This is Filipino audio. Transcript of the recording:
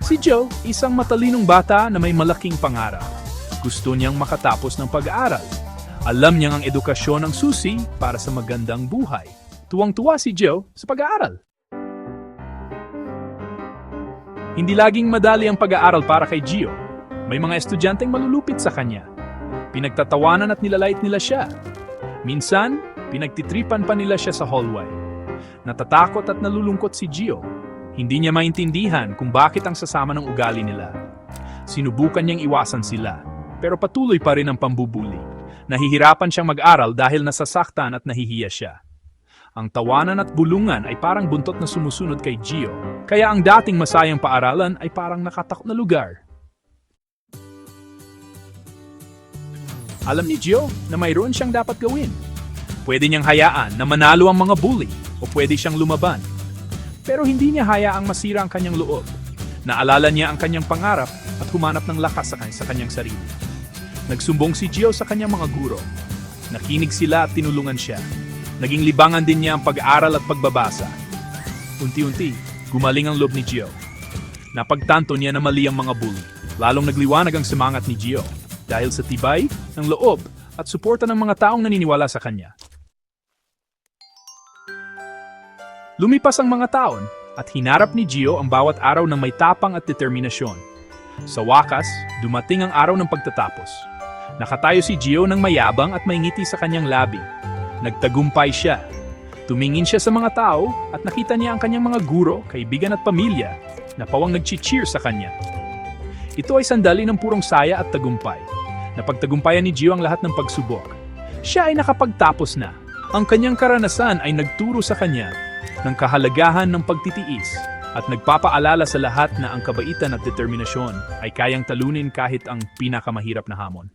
Si Joe, isang matalinong bata na may malaking pangarap. Gusto niyang makatapos ng pag-aaral. Alam niyang ang edukasyon ang susi para sa magandang buhay. Tuwang-tuwa si Joe sa pag-aaral. Hindi laging madali ang pag-aaral para kay Gio. May mga estudyanteng malulupit sa kanya. Pinagtatawanan at nilalait nila siya. Minsan, pinagtitripan pa nila siya sa hallway. Natatakot at nalulungkot si Gio. Hindi niya maintindihan kung bakit ang sasama ng ugali nila. Sinubukan niyang iwasan sila, pero patuloy pa rin ang pambubuli. Nahihirapan siyang mag-aral dahil nasasaktan at nahihiya siya. Ang tawanan at bulungan ay parang buntot na sumusunod kay Gio, kaya ang dating masayang paaralan ay parang nakatakot na lugar. Alam ni Gio na mayroon siyang dapat gawin. Pwede niyang hayaan na manalo ang mga bully o pwede siyang lumaban. Pero hindi niya hayaang masira ang kanyang loob. Naalala niya ang kanyang pangarap at humanap ng lakas sa kanyang sarili. Nagsumbong si Gio sa kanyang mga guro. Nakinig sila at tinulungan siya. Naging libangan din niya ang pag-aaral at pagbabasa. Unti-unti, gumaling ang loob ni Gio. Napagtanto niya na mali ang mga bully. Lalong nagliwanag ang simangat ni Gio dahil sa tibay ng loob at suporta ng mga taong naniniwala sa kanya. Lumipas ang mga taon at hinarap ni Gio ang bawat araw ng may tapang at determinasyon. Sa wakas, dumating ang araw ng pagtatapos. Nakatayo si Gio ng mayabang at may ngiti sa kanyang labi. Nagtagumpay siya. Tumingin siya sa mga tao at nakita niya ang kanyang mga guro, kaibigan at pamilya na pawang nag-cheer sa kanya. Ito ay sandali ng purong saya at tagumpay. Napagtagumpayan ni Gio ang lahat ng pagsubok. Siya ay nakapagtapos na. Ang kanyang karanasan ay nagturo sa kanya ng kahalagahan ng pagtitiis at nagpapaalala sa lahat na ang kabaitan at determinasyon ay kayang talunin kahit ang pinakamahirap na hamon.